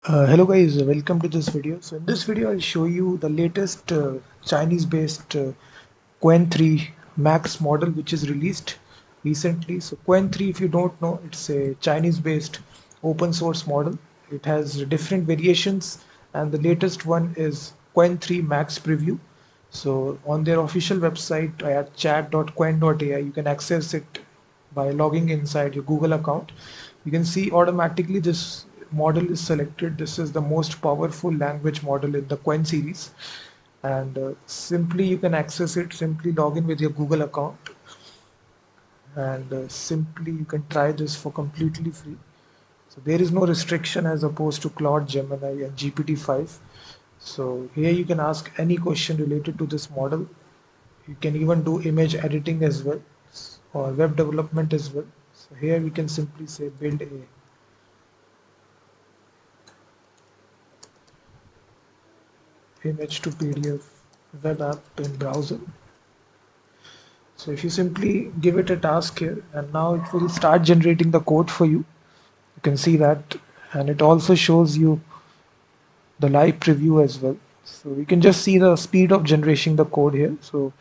Hello guys, welcome to this video. So in this video I'll show you the latest Chinese based Qwen-3 Max model which is released recently. So Qwen-3, if you don't know, it's a Chinese based open source model. It has different variations and the latest one is Qwen-3 Max Preview. So on their official website at chat.qwen.ai you can access it by logging inside your Google account. You can see automatically this model is selected. This is the most powerful language model in the Qwen series, and simply you can access it. Simply log in with your Google account, and simply you can try this for completely free. So there is no restriction as opposed to Claude, Gemini, and GPT-5. So here you can ask any question related to this model. You can even do image editing as well, or web development as well. So here we can simply say build a image to PDF web app in browser. So if you simply give it a task here, and now it will start generating the code for you. You can see that, and it also shows you the live preview as well. So you can just see the speed of generating the code here. So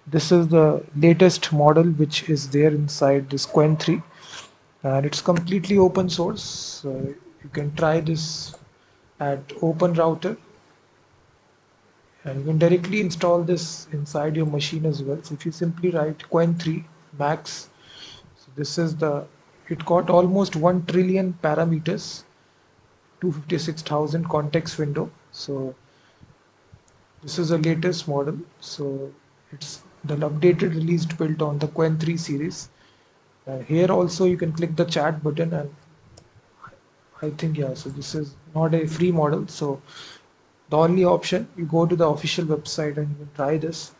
this is the latest model which is there inside this Qwen-3, and it's completely open source. So you can try this at Open Router, and you can directly install this inside your machine as well. So if you simply write Qwen-3 Max, so this is it got almost 1 trillion parameters, 256,000 context window. So this is the latest model. So it's the updated released built on the Qwen-3 series. Here also you can click the chat button, and I think, yeah, so this is not a free model. So the only option, you go to the official website and you can try this.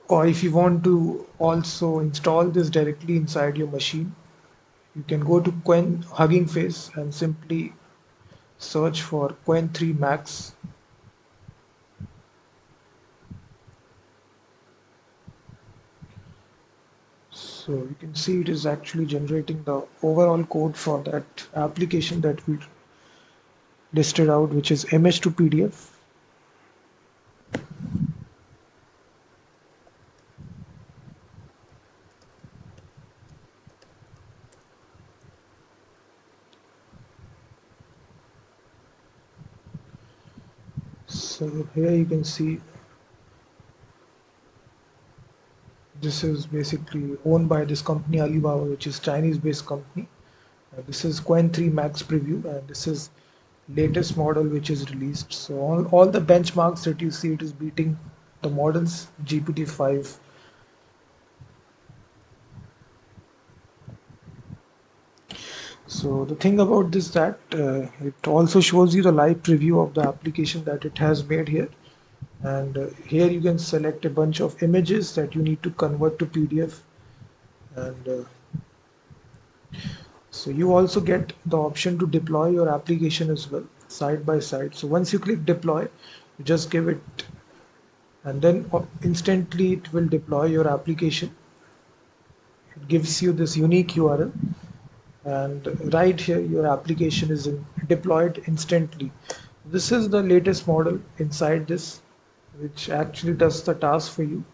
Or if you want to also install this directly inside your machine, you can go to Qwen Hugging Face and simply search for Qwen-3 Max. So you can see it is actually generating the overall code for that application that we listed out, which is image to PDF. So here you can see this is basically owned by this company Alibaba, which is Chinese based company. This is Qwen-3 Max Preview, and this is latest model which is released. So all the benchmarks that you see, it is beating the models GPT-5. So the thing about this that it also shows you the live preview of the application that it has made here. And here you can select a bunch of images that you need to convert to PDF. And so you also get the option to deploy your application as well, side by side. So once you click deploy, you just give it, and then instantly it will deploy your application. It gives you this unique URL, and right here your application is deployed instantly. This is the latest model inside this, which actually does the task for you.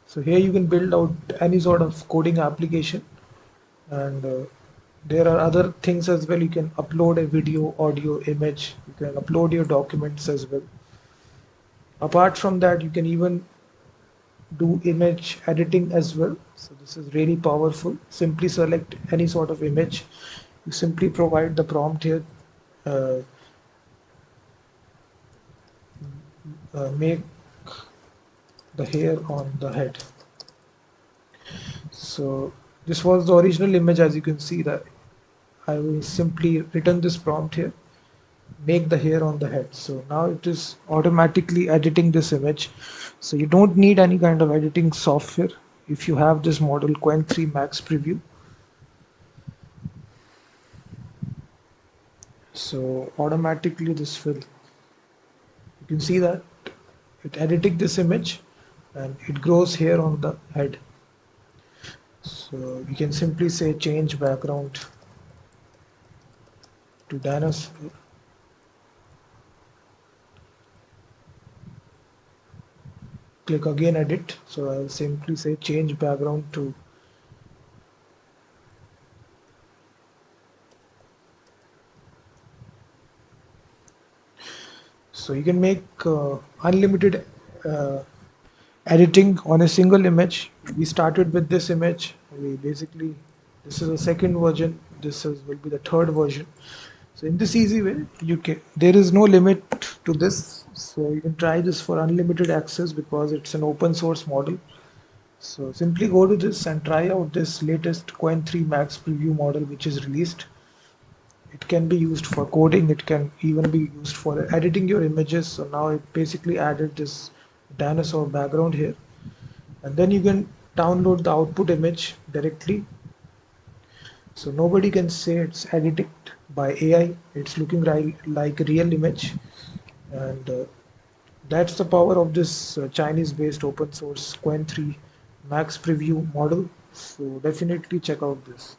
So here you can build out any sort of coding application, and there are other things as well. You can upload a video, audio, image. You can upload your documents as well. Apart from that, you can even do image editing as well. So this is really powerful. Simply select any sort of image. You simply provide the prompt here. Uh, Make the hair on the head. So this was the original image. As you can see that I will simply return this prompt here, make the hair on the head. So now it is automatically editing this image. So you don't need any kind of editing software if you have this model Qwen-3 Max Preview. So automatically this will, you can see that it editing this image and it grows hair on the head. So we can simply say change background to dinosaur. Click again edit. So I'll simply say change background to. So you can make unlimited uh, editing on a single image. We started with this image. We basically, this is the second version. Will be the third version. So in this easy way, there is no limit to this. So you can try this for unlimited access because it's an open source model. So simply go to this and try out this latest Qwen-3 Max preview model which is released. It can be used for coding. It can even be used for editing your images. So now it basically added this dinosaur background here, and then you can download the output image directly. So nobody can say it's edited by AI. It's looking like a real image, and that's the power of this Chinese-based open source Qwen 3 Max Preview model. So definitely check out this.